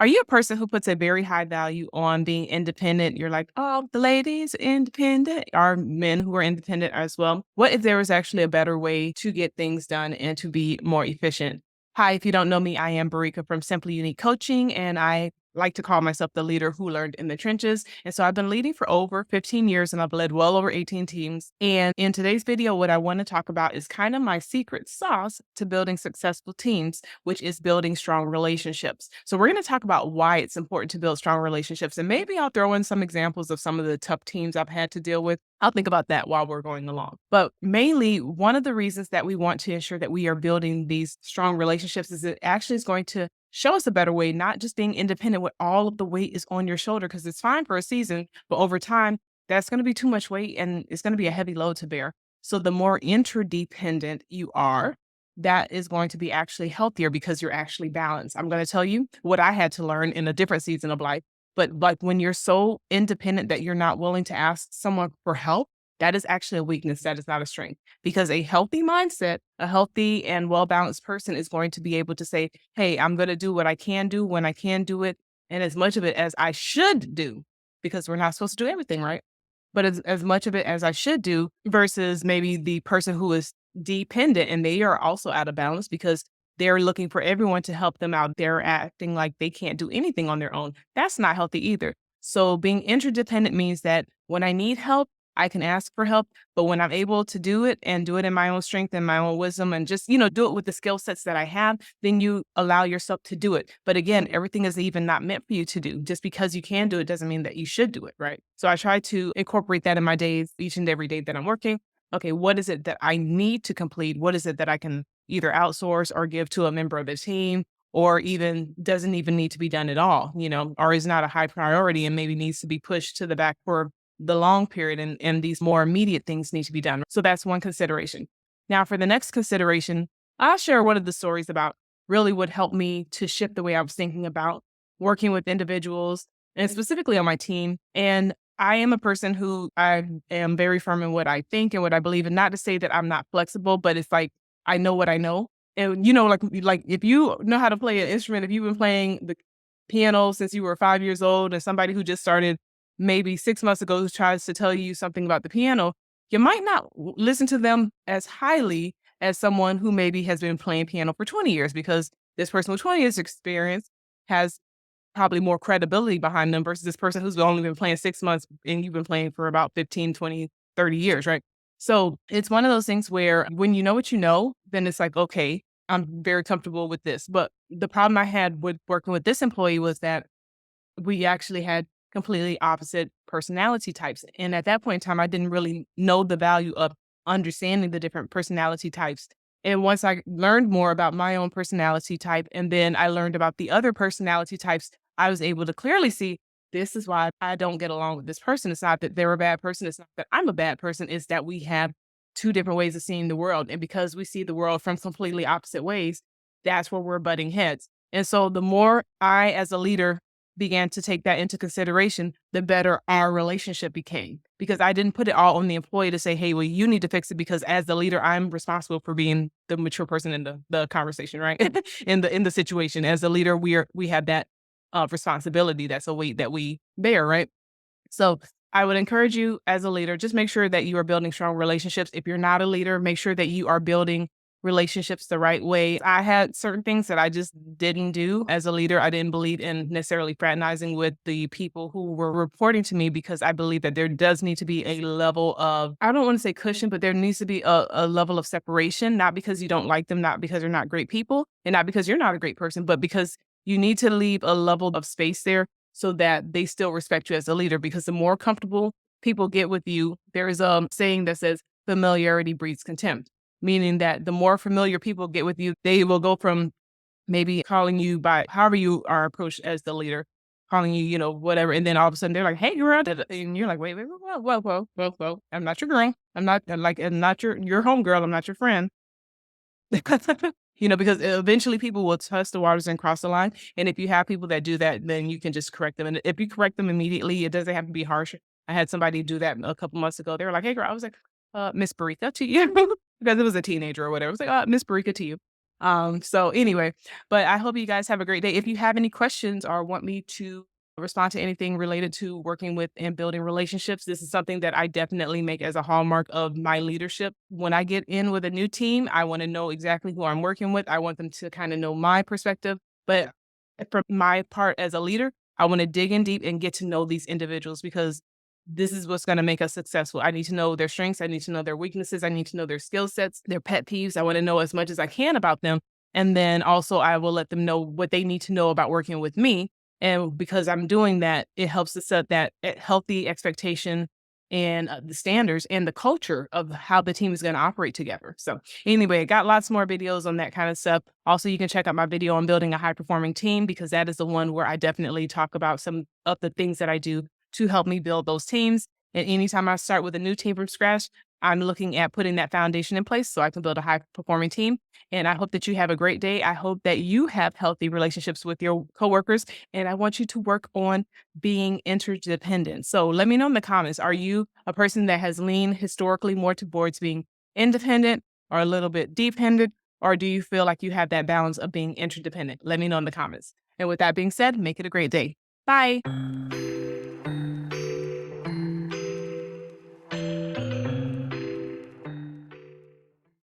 Are you a person who puts a very high value on being independent? You're like, oh, the ladies independent. Are men who are independent as well? What if there was actually a better way to get things done and to be more efficient? Hi, if you don't know me, I am Barika from Simply Unique Coaching, and I like to call myself the leader who learned in the trenches. And so I've been leading for over 15 years and I've led well over 18 teams. And in today's video, what I want to talk about is kind of my secret sauce to building successful teams, which is building strong relationships. So we're going to talk about why it's important to build strong relationships. And maybe I'll throw in some examples of some of the tough teams I've had to deal with. I'll think about that while we're going along. But mainly, one of the reasons that we want to ensure that we are building these strong relationships is it actually is going to show us a better way, not just being independent with all of the weight is on your shoulder, because it's fine for a season, but over time, that's going to be too much weight and it's going to be a heavy load to bear. So the more interdependent you are, that is going to be actually healthier because you're actually balanced. I'm going to tell you what I had to learn in a different season of life. But like when you're so independent that you're not willing to ask someone for help, that is actually a weakness. That is not a strength, because a healthy mindset, a healthy and well-balanced person is going to be able to say, hey, I'm going to do what I can do when I can do it. And as much of it as I should do, because we're not supposed to do everything, right? But as much of it as I should do versus maybe the person who is dependent and they are also out of balance because they're looking for everyone to help them out. They're acting like they can't do anything on their own. That's not healthy either. So being interdependent means that when I need help, I can ask for help, but when I'm able to do it and do it in my own strength and my own wisdom and just, do it with the skill sets that I have, then you allow yourself to do it. But again, everything is even not meant for you to do. Just because you can do it doesn't mean that you should do it, right? So I try to incorporate that in my days, each and every day that I'm working. Okay, what is it that I need to complete? What is it that I can either outsource or give to a member of the team? Or even doesn't even need to be done at all, or is not a high priority and maybe needs to be pushed to the back for the long period, and these more immediate things need to be done. So that's one consideration. Now, for the next consideration, I'll share one of the stories about really what helped me to shift the way I was thinking about working with individuals and specifically on my team. And I am a person who I am very firm in what I think and what I believe. And not to say that I'm not flexible, but it's like I know what I know. And like if you know how to play an instrument, if you've been playing the piano since you were 5 years old, and somebody who just started maybe 6 months ago who tries to tell you something about the piano, you might not listen to them as highly as someone who maybe has been playing piano for 20 years, because this person with 20 years experience has probably more credibility behind them versus this person who's only been playing 6 months and you've been playing for about 15, 20, 30 years, right? So it's one of those things where when you know what you know, then it's like, okay, I'm very comfortable with this. But the problem I had with working with this employee was that we actually had completely opposite personality types. And at that point in time, I didn't really know the value of understanding the different personality types. And once I learned more about my own personality type, and then I learned about the other personality types, I was able to clearly see this is why I don't get along with this person. It's not that they're a bad person. It's not that I'm a bad person. It's that we have two different ways of seeing the world. And because we see the world from completely opposite ways, that's where we're butting heads. And so the more I, as a leader, began to take that into consideration, the better our relationship became. Because I didn't put it all on the employee to say, hey, well, you need to fix it because as the leader, I'm responsible for being the mature person in the conversation, right? in the situation. As a leader, we have that responsibility. That's a weight that we bear, right? So I would encourage you as a leader, just make sure that you are building strong relationships. If you're not a leader, make sure that you are building relationships the right way. I had certain things that I just didn't do as a leader. I didn't believe in necessarily fraternizing with the people who were reporting to me because I believe that there does need to be a level of, I don't want to say cushion, but there needs to be a level of separation, not because you don't like them, not because they're not great people, and not because you're not a great person, but because you need to leave a level of space there so that they still respect you as a leader. Because the more comfortable people get with you, there is a saying that says familiarity breeds contempt, meaning that the more familiar people get with you, they will go from maybe calling you by however you are approached as the leader, calling you, whatever. And then all of a sudden they're like, hey, girl. And you're like, wait, whoa. I'm not your girl. I'm not your homegirl. I'm not your friend. Because eventually people will test the waters and cross the line. And if you have people that do that, then you can just correct them. And if you correct them immediately, it doesn't have to be harsh. I had somebody do that a couple months ago. They were like, hey, girl, I was like, Miss Barika to you, because it was a teenager or whatever. I was like, Miss Barika to you. So anyway, but I hope you guys have a great day. If you have any questions or want me to respond to anything related to working with and building relationships, this is something that I definitely make as a hallmark of my leadership. When I get in with a new team, I want to know exactly who I'm working with. I want them to kind of know my perspective. But for my part as a leader, I want to dig in deep and get to know these individuals because this is what's going to make us successful. I need to know their strengths. I need to know their weaknesses. I need to know their skill sets, their pet peeves. I want to know as much as I can about them. And then also, I will let them know what they need to know about working with me. And because I'm doing that, it helps to set that healthy expectation and the standards and the culture of how the team is going to operate together. So, anyway, I got lots more videos on that kind of stuff. Also, you can check out my video on building a high performing team because that is the one where I definitely talk about some of the things that I do to help me build those teams. And anytime I start with a new team from scratch, I'm looking at putting that foundation in place so I can build a high performing team. And I hope that you have a great day. I hope that you have healthy relationships with your coworkers. And I want you to work on being interdependent. So let me know in the comments, are you a person that has leaned historically more towards being independent or a little bit dependent? Or do you feel like you have that balance of being interdependent? Let me know in the comments. And with that being said, make it a great day. Bye.